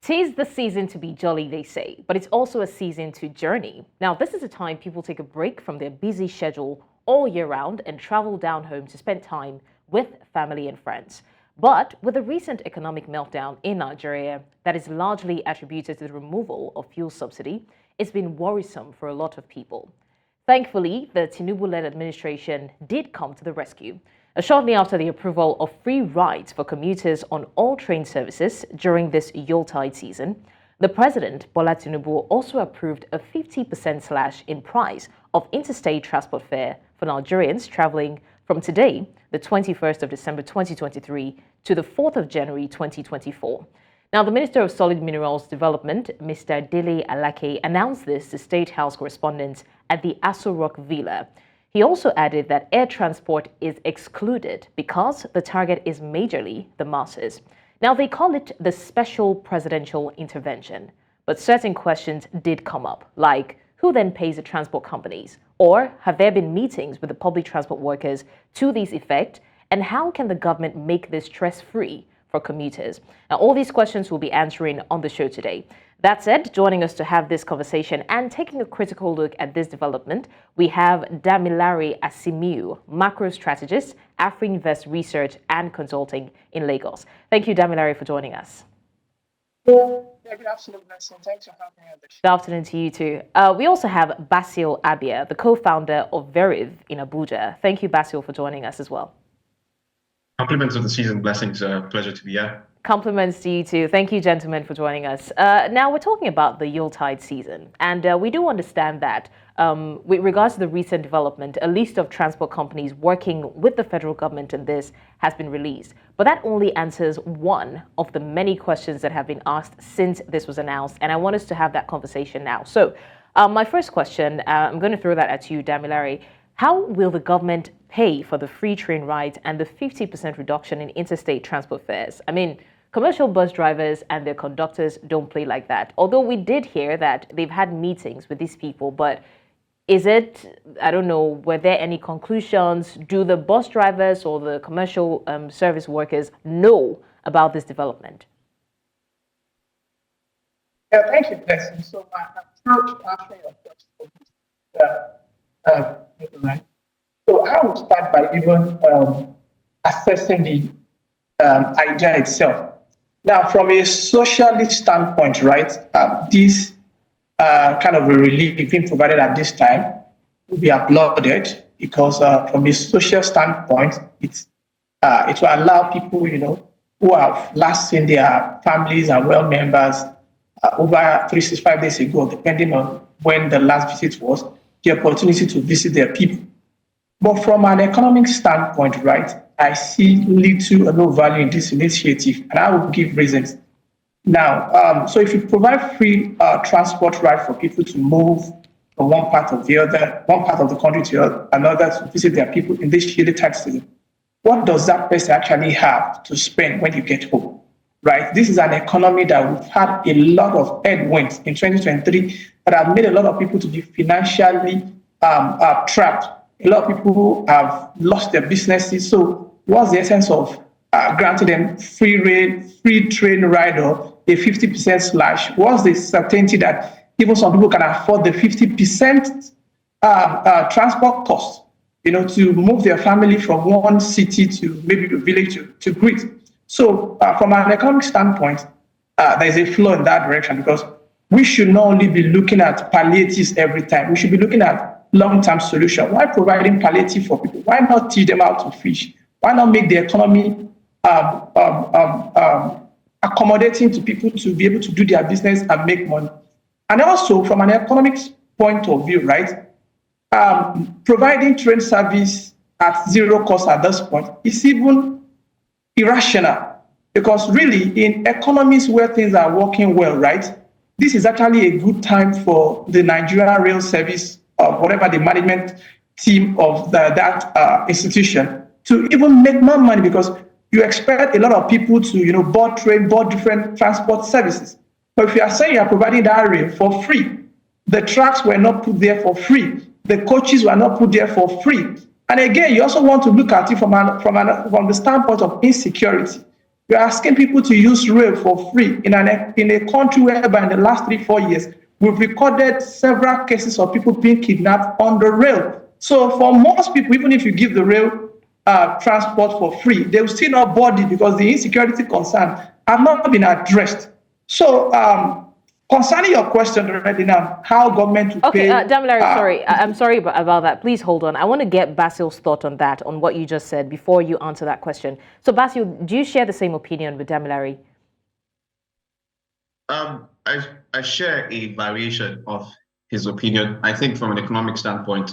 Tis the season to be jolly, they say, but it's also a season to journey. Now, this is a time people take a break from their busy schedule all year round and travel down home to spend time with family and friends. But with the recent economic meltdown in Nigeria that is largely attributed to the removal of fuel subsidy, it's been worrisome for a lot of people. Thankfully, the Tinubu-led administration did come to the rescue. Shortly after the approval of free rides for commuters on all train services during this yuletide season, the president, Bola Tinubu, also approved a 50% slash in price of interstate transport fare for Nigerians traveling from today, the 21st of December 2023, to the 4th of January 2024. Now, the Minister of Solid Minerals Development, Mr. Dele Alake, announced this to State House correspondents at the Aso Rock Villa. He also added that air transport is excluded because the target is majorly the masses. Now, they call it the special presidential intervention, but certain questions did come up, like who then pays the transport companies? Or have there been meetings with the public transport workers to this effect? And how can the government make this stress-free for commuters? Now, all these questions we'll be answering on the show today. That said, joining us to have this conversation and taking a critical look at this development, we have Damilare Asimiu, macro strategist, Afrinvest Research and Consulting in Lagos. Thank you, Damilare, for joining us. Yeah, good afternoon, Blessing. Thanks for having me on the show. Good afternoon to you too. We also have Basil Abia, the co-founder of Veriv in Abuja. Thank you, Basil, for joining us as well. Compliments of the season, Blessings. Pleasure to be here. Compliments to you too. Thank you, gentlemen, for joining us. Now, we're talking about the Yuletide season, and we do understand that with regards to the recent development, a list of transport companies working with the federal government in this has been released. But that only answers one of the many questions that have been asked since this was announced, and I want us to have that conversation now. So my first question, I'm going to throw that at you, Damilare. How will the government pay for the free train rides and the 50% reduction in interstate transport fares? I mean, commercial bus drivers and their conductors don't play like that. Although we did hear that they've had meetings with these people, but is it, I don't know, were there any conclusions? Do the bus drivers or the commercial service workers know about this development? Yeah, thank you, Blessing. So my approach to answering your question is so I would start by even assessing the idea itself. Now, from a socialist standpoint, right, this kind of a relief being provided at this time will be applauded because from a social standpoint, it will allow people, who have last seen their families and well members over 365 days ago, depending on when the last visit was, the opportunity to visit their people. But from an economic standpoint, right, I see little or no value in this initiative, and I will give reasons. Now, so if you provide free transport ride for people to move from one part of the other, one part of the country to another to visit their people in this yuletide season, what does that person actually have to spend when you get home, right? This is an economy that we've had a lot of headwinds in 2023 that have made a lot of people to be financially trapped. A lot of people have lost their businesses. So what's the essence of granting them free train ride or a 50% slash? What's the certainty that even some people can afford the 50% transport cost, to move their family from one city to maybe a village to Greece? So from an economic standpoint, there's a flow in that direction because we should not only be looking at palliatives every time. We should be looking at long-term solution. Why providing palliative for people? Why not teach them how to fish? Why not make the economy accommodating to people to be able to do their business and make money? And also, from an economic point of view, right, providing train service at zero cost at this point is even irrational because really in economies where things are working well, right, this is actually a good time for the Nigerian rail service or whatever the management team of that institution to even make more money because you expect a lot of people to, board different transport services. But if you are saying you are providing that rail for free, the tracks were not put there for free. the coaches were not put there for free. And again, you also want to look at it from the standpoint of insecurity. You're asking people to use rail for free in a country whereby in the last 3-4 years, we've recorded several cases of people being kidnapped on the rail. So for most people, even if you give the rail transport for free, they will still not board it because the insecurity concerns have not been addressed. So concerning your question already now, how government will pay... Okay, Damilare, I'm sorry about that. Please hold on. I want to get Basil's thought on that, on what you just said, before you answer that question. So Basil, do you share the same opinion with Damilare? I share a variation of his opinion. I think from an economic standpoint,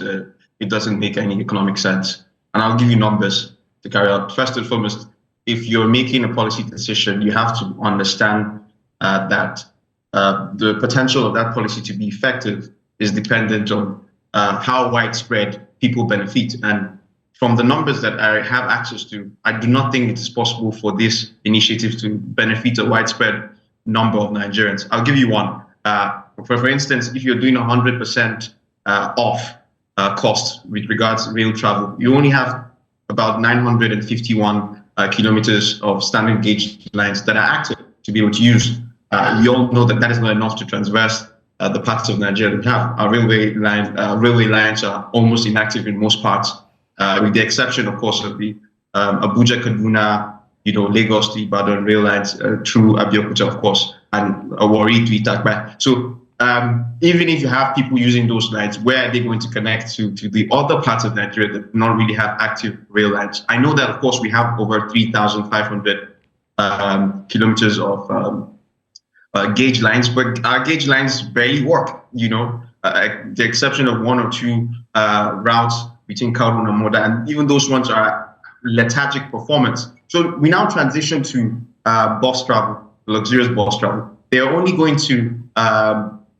it doesn't make any economic sense. And I'll give you numbers to carry out. First and foremost, if you're making a policy decision, you have to understand that the potential of that policy to be effective is dependent on how widespread people benefit. And from the numbers that I have access to, I do not think it is possible for this initiative to benefit a widespread number of Nigerians. I'll give you one. For instance, if you're doing 100% off cost with regards to rail travel, you only have about 951 kilometers of standard gauge lines that are active to be able to use. We all know that is not enough to transverse the parts of Nigeria we have. Our railway lines are almost inactive in most parts, with the exception, of course, of the Abuja, Kaduna, Lagos to Ibadan rail lines through Abeokuta, of course, and Warri to Itakba. So even if you have people using those lines, where are they going to connect to the other parts of Nigeria that do not really have active rail lines? I know that, of course, we have over 3,500 kilometers of gauge lines, but our gauge lines barely work, the exception of one or two routes between Kaduna and Moda, and even those ones are lethargic performance. So we now transition to bus travel, luxurious bus travel. They are only going to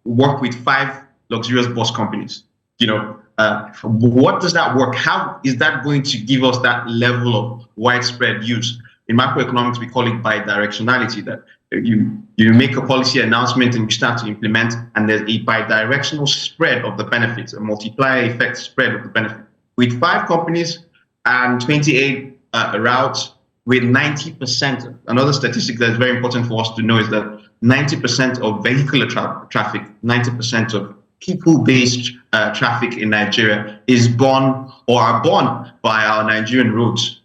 work with 5 luxurious bus companies. What does that work? How is that going to give us that level of widespread use? In macroeconomics, we call it bidirectionality, that you make a policy announcement and you start to implement, and there's a bidirectional spread of the benefits, a multiplier effect spread of the benefit. With 5 companies and 28 routes, with 90%, another statistic that's very important for us to know is that 90% of vehicular traffic, 90% of people-based traffic in Nigeria is borne or are borne by our Nigerian roads.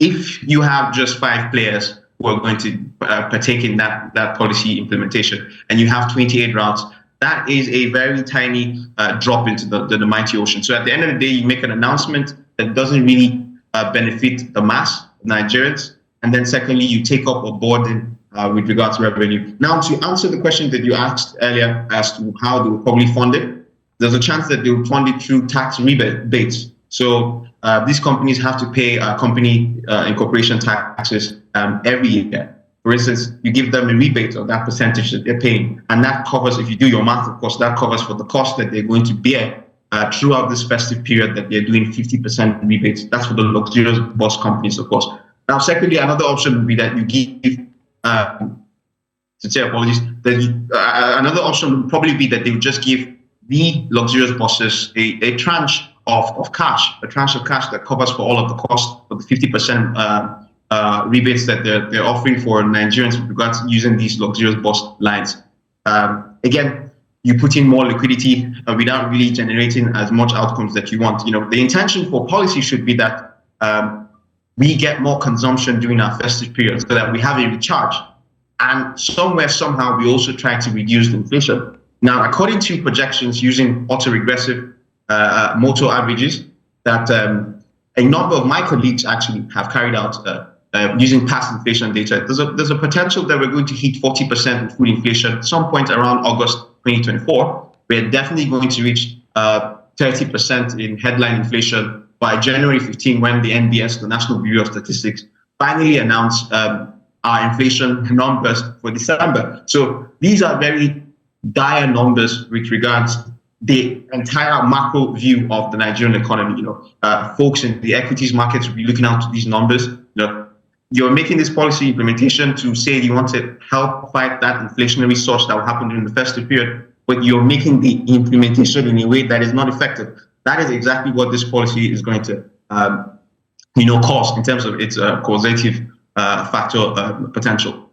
If you have just 5 players who are going to partake in that policy implementation, and you have 28 routes, that is a very tiny drop into the mighty ocean. So at the end of the day, you make an announcement that doesn't really benefit the mass of Nigerians. And then secondly, you take up a burden with regards to revenue. Now, to answer the question that you asked earlier as to how they will probably fund it, there's a chance that they will fund it through tax rebates. So these companies have to pay company incorporation taxes every year. For instance, you give them a rebate of that percentage that they're paying, and that covers, if you do your math, of course, that covers for the cost that they're going to bear throughout this festive period, that they're doing 50% rebates. That's for the luxurious bus companies, of course. Now, secondly, another option would be that you give, another option would probably be that they would just give the luxurious buses a tranche of cash, that covers for all of the cost of the 50% rebates that they're offering for Nigerians with regards to using these luxurious bus lines. Again, you put in more liquidity without really generating as much outcomes that you want. The intention for policy should be that we get more consumption during our festive period so that we have a recharge. And somehow, we also try to reduce the inflation. Now, according to projections using autoregressive motor averages that a number of my colleagues actually have carried out using past inflation data, there's a potential that we're going to hit 40% with food inflation at some point around August 2024. We're definitely going to reach 30% in headline inflation by January 15, when the NBS, the National Bureau of Statistics, finally announced our inflation numbers for December. So these are very dire numbers with regards the entire macro view of the Nigerian economy. Folks in the equities markets will be looking out to these numbers. You're making this policy implementation to say you want to help fight that inflationary surge that will happen during the festive period. but you're making the implementation in a way that is not effective. That is exactly what this policy is going to, cause in terms of its causative factor potential.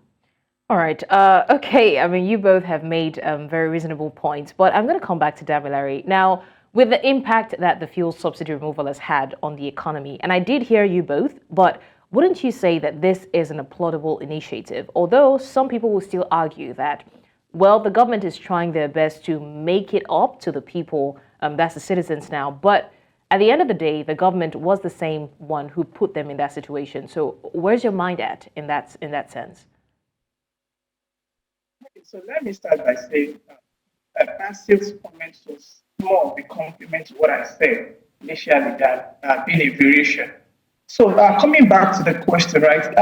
All right. Okay. I mean, you both have made very reasonable points, but I'm going to come back to Damilare. Now, with the impact that the fuel subsidy removal has had on the economy, and I did hear you both, but wouldn't you say that this is an applaudable initiative? Although some people will still argue that, well, the government is trying their best to make it up to the people, that's the citizens now, but at the end of the day, the government was the same one who put them in that situation. So where's your mind at in that sense? So let me start by saying Basil's comments was more of a compliment to what I said initially, that being a variation. So coming back to the question, right?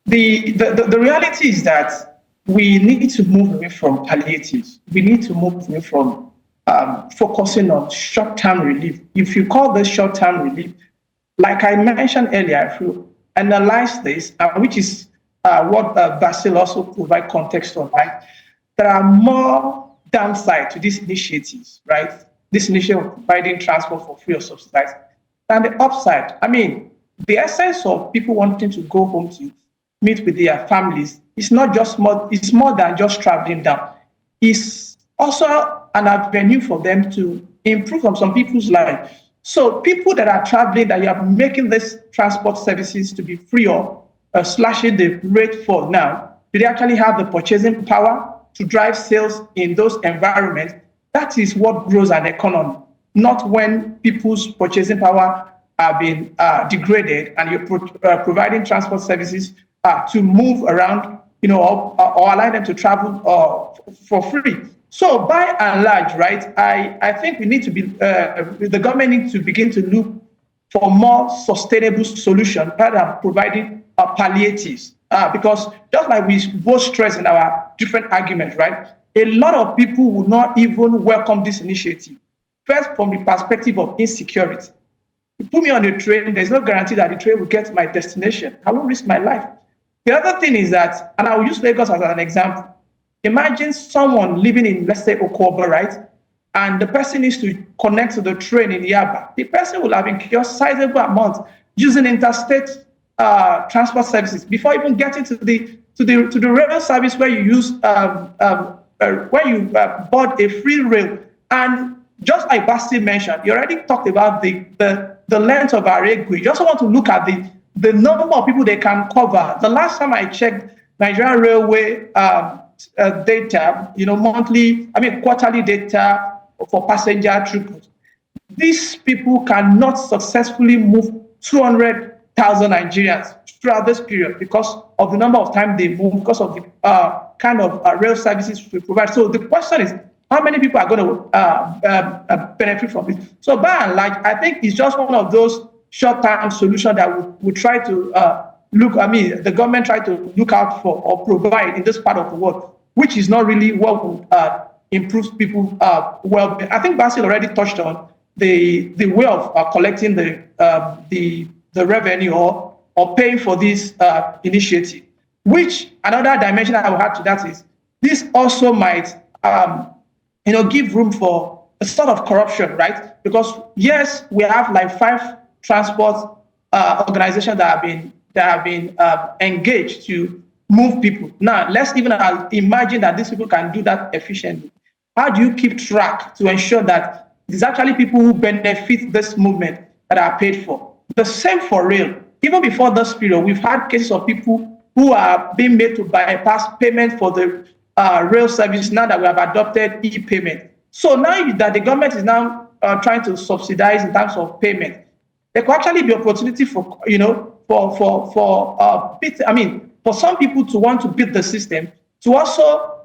The reality is that we need to move away from palliatives. We need to move away from focusing on short-term relief. If you call this short-term relief, like I mentioned earlier, if you analyze this, which is what Basil also provide context on, right? There are more downside to these initiatives, right? This initiative of providing transport for free or subsidized than the upside. I mean, the essence of people wanting to go home to meet with their families is not just more, it's more than just traveling down. It's also an avenue for them to improve on some people's lives. So people that are traveling, that you are making these transport services to be free or slashing the rate for now, do they actually have the purchasing power to drive sales in those environments? That is what grows an economy, not when people's purchasing power are being degraded and you're providing transport services to move around, or allow them to travel for free. So by and large, right, I think we need to be, the government needs to begin to look for more sustainable solutions rather than providing palliatives. Because just like we both stress in our different arguments, right, a lot of people will not even welcome this initiative. First, from the perspective of insecurity. You put me on a train, there's no guarantee that the train will get to my destination. I won't risk my life. The other thing is that, and I will use Lagos as an example. Imagine someone living in, let's say, Okoba, right? And the person needs to connect to the train in Yaba. The person will have incurred sizable amount using interstate transport services before even getting to the rail service where you use where you board a free rail. And just like Basti mentioned, you already talked about the length of our rail. You also want to look at the number of people they can cover. The last time I checked Nigerian Railway data, quarterly data for passenger throughput, these people cannot successfully move 200,000 Nigerians throughout this period because of the number of time they move, because of the kind of rail services we provide. So the question is, how many people are going to benefit from this? So by and large, I think it's just one of those short-term solutions that we try to the government try to look out for or provide in this part of the world, which is not really what would improve people's well-being. I think Basil already touched on the way of collecting the revenue or paying for this initiative, which another dimension I will add to that is this also might give room for a sort of corruption, right? Because yes, we have like 5 transport organizations that have been engaged to move people. Now, let's even imagine that these people can do that efficiently. How do you keep track to ensure that it's actually people who benefit this movement that are paid for? The same for rail. Even before this period, we've had cases of people who are being made to bypass payment for the rail service now that we have adopted e-payment. So now that the government is now trying to subsidize in terms of payment, there could actually be opportunity for some people to want to beat the system, to also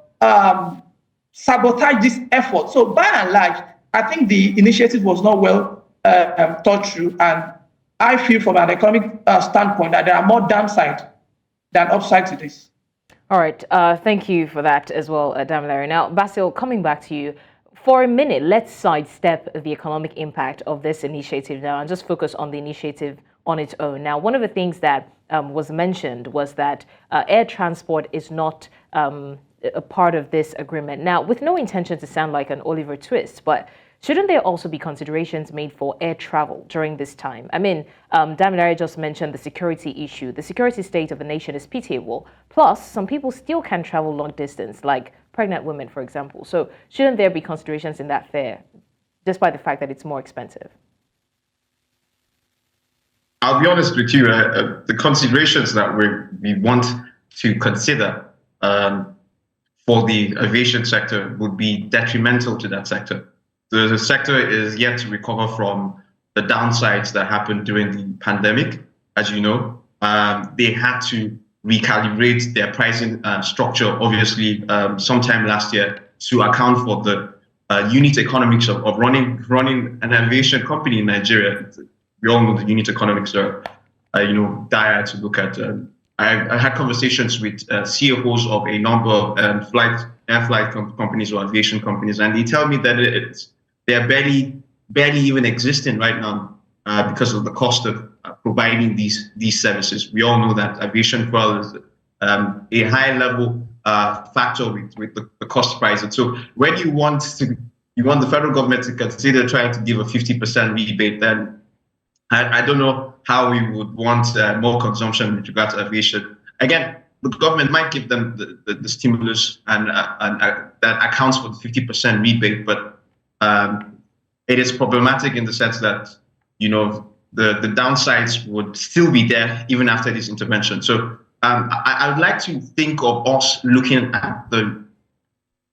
sabotage this effort. So by and large, I think the initiative was not well thought through, and I feel from an economic standpoint that there are more downside than upside to this. All right, thank you for that as well, Damilare. Now, Basil, coming back to you, for a minute, let's sidestep the economic impact of this initiative now and just focus on the initiative on its own. Now, one of the things that was mentioned was that air transport is not a part of this agreement. Now, with no intention to sound like an Oliver Twist, but shouldn't there also be considerations made for air travel during this time? I mean, Damilare just mentioned the security issue. The security state of a nation is pitiable. Plus, some people still can travel long distance, like pregnant women, for example. So shouldn't there be considerations in that fare, despite the fact that it's more expensive? I'll be honest with you, the considerations that we want to consider for the aviation sector would be detrimental to that sector. The sector is yet to recover from the downsides that happened during the pandemic. As you know, they had to recalibrate their pricing structure, obviously, sometime last year to account for the unit economics of running an aviation company in Nigeria. We all know the unit economics are, dire to look at. I had conversations with CFOs of a number of air flight companies or aviation companies, and they tell me that they're barely even existing right now because of the cost of providing these services. We all know that aviation fuel is a high level factor with the cost price. And so when you want the federal government to consider trying to give a 50% rebate, then I don't know how we would want more consumption with regard to aviation. Again, the government might give them the stimulus and that accounts for the 50% rebate, but it is problematic in the sense that, the downsides would still be there even after this intervention. So I would like to think of us looking at the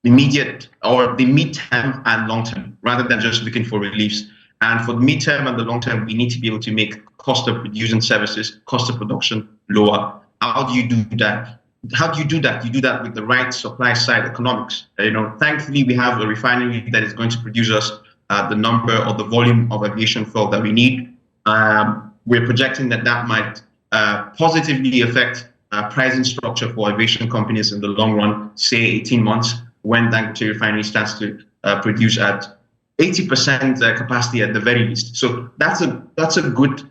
immediate or the mid-term and long-term rather than just looking for reliefs. And for the mid-term and the long-term, we need to be able to make cost of producing services, cost of production lower. How do you do that? You do that with the right supply side economics. Thankfully, we have a refinery that is going to produce us the number or the volume of aviation fuel that we need. We're projecting that might positively affect pricing structure for aviation companies in the long run, say 18 months, when Dangote Refinery starts to produce at 80% capacity at the very least. So that's a good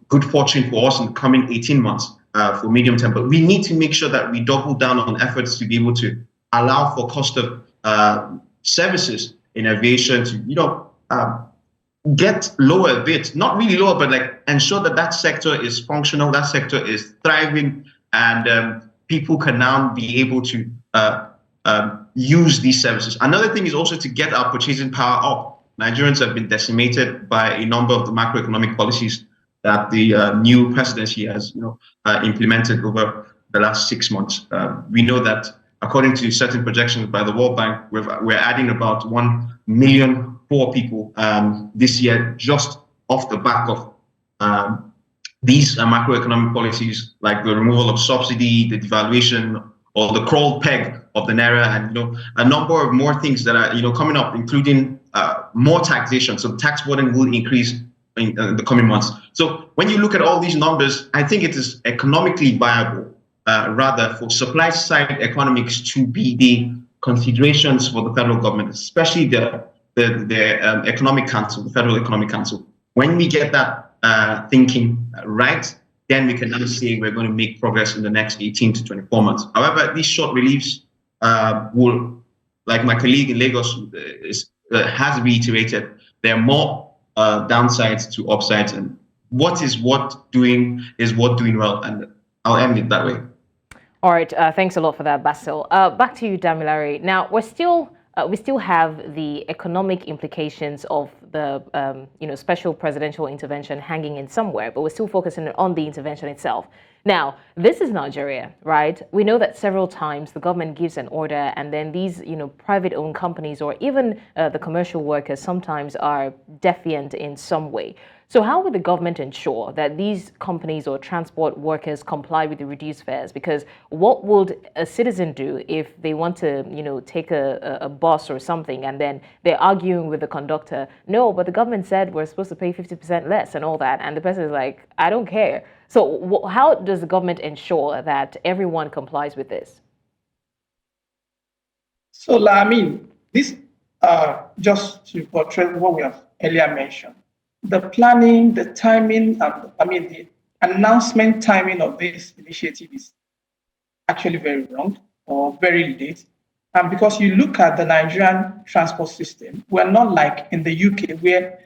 good fortune for us in the coming 18 months for medium term. But we need to make sure that we double down on efforts to be able to allow for cost of services in aviation to get lower a bit, not really lower, but like ensure that sector is functional, that sector is thriving, and people can now be able to use these services. Another thing is also to get our purchasing power up. Nigerians have been decimated by a number of the macroeconomic policies that the new presidency has implemented over the last 6 months. We know that according to certain projections by the World Bank, we're adding about 1 million poor people this year just off the back of these macroeconomic policies, like the removal of subsidy, the devaluation, or the crawled peg of the naira, and a number of more things that are coming up, including more taxation. So the tax burden will increase in the coming months. So when you look at all these numbers, I think it is economically viable, rather for supply side economics to be the considerations for the federal government, especially the economic council, the Federal Economic Council. When we get that thinking right, then we can now say we're going to make progress in the next 18 to 24 months. However, these short reliefs will, like my colleague in Lagos has reiterated, there are more downsides to upsides, and what doing well, and I'll end it that way. All right, thanks a lot for that, Basil. Back to you, Damilare. Now, we still have the economic implications of the special presidential intervention hanging in somewhere, but we're still focusing on the intervention itself. Now, this is Nigeria, right? We know that several times the government gives an order, and then these private-owned companies or even the commercial workers sometimes are defiant in some way. So how would the government ensure that these companies or transport workers comply with the reduced fares? Because what would a citizen do if they want to, take a bus or something, and then they're arguing with the conductor? No, but the government said we're supposed to pay 50% less and all that. And the person is like, I don't care. So how does the government ensure that everyone complies with this? So, this just to portray what we have earlier mentioned. The planning, the timing, the announcement timing of this initiative is actually very wrong. or very late. And because you look at the Nigerian transport system, we're not like in the UK where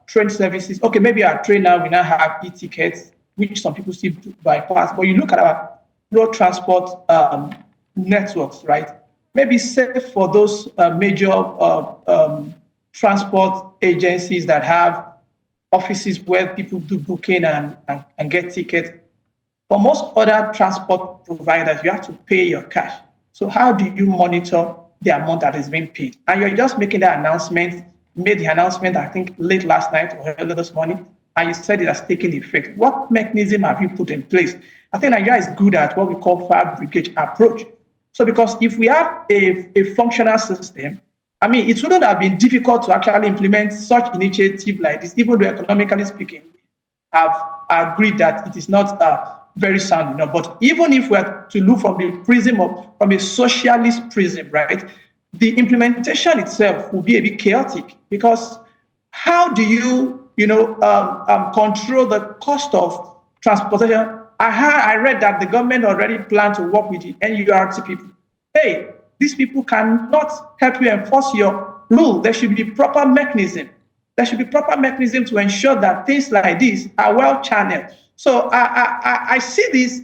train services, okay, maybe our train now, we now have e-tickets, which some people still bypass. But you look at our road transport networks, right? Maybe save for those major transport agencies that have offices where people do booking and get tickets. For most other transport providers, you have to pay your cash. So how do you monitor the amount that is being paid? And you're just making that announcement, made the announcement, I think, late last night or early this morning, and you said it has taken effect. What mechanism have you put in place? I think Nigeria is good at what we call fire brigade approach. So because if we have a functional system, I mean, it wouldn't have been difficult to actually implement such initiative like this, even though economically speaking, have agreed that it is not very sound enough. But even if we are to look from the prism from a socialist prism, right, the implementation itself will be a bit chaotic, because how do you, control the cost of transportation? I read that the government already planned to work with the NURT people. Hey, these people cannot help you enforce your rule. There should be proper mechanism. There should be proper mechanism to ensure that things like this are well channeled. So I see this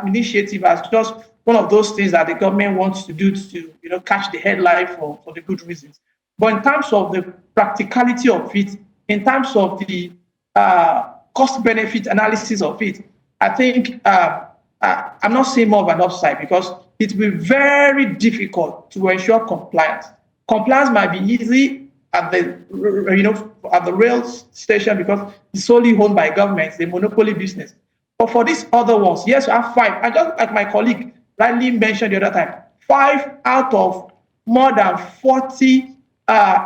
initiative as just one of those things that the government wants to do to catch the headline for the good reasons. But in terms of the practicality of it, in terms of the cost-benefit analysis of it, I think I'm not seeing more of an upside, because it will be very difficult to ensure compliance. Compliance might be easy at the rail station because it's solely owned by governments, a monopoly business. But for these other ones, yes, you have 5. And just like my colleague rightly mentioned the other time, 5 out of more than 40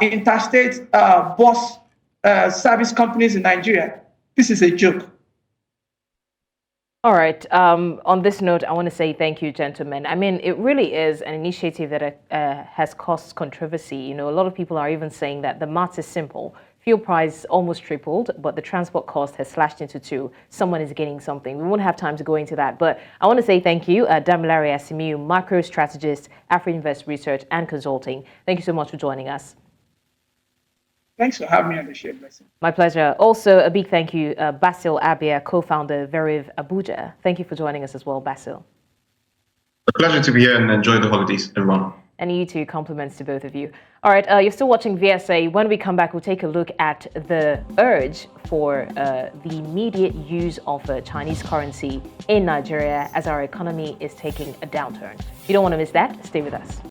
interstate bus service companies in Nigeria. This is a joke. All right. On this note, I want to say thank you, gentlemen. I mean, it really is an initiative that has caused controversy. A lot of people are even saying that the math is simple. Fuel price almost tripled, but the transport cost has slashed into 2. Someone is getting something. We won't have time to go into that, but I want to say thank you, Damilare Asimiu, macro strategist, AfriInvest Research and Consulting. Thank you so much for joining us. Thanks for having me on the show, Blessing. My pleasure. Also, a big thank you, Basil Abia, co-founder, Veriv Abuja. Thank you for joining us as well, Basil. A pleasure to be here, and enjoy the holidays, everyone. And you too, compliments to both of you. All right, you're still watching VSA. When we come back, we'll take a look at the urge for the immediate use of Chinese currency in Nigeria as our economy is taking a downturn. You don't want to miss that. Stay with us.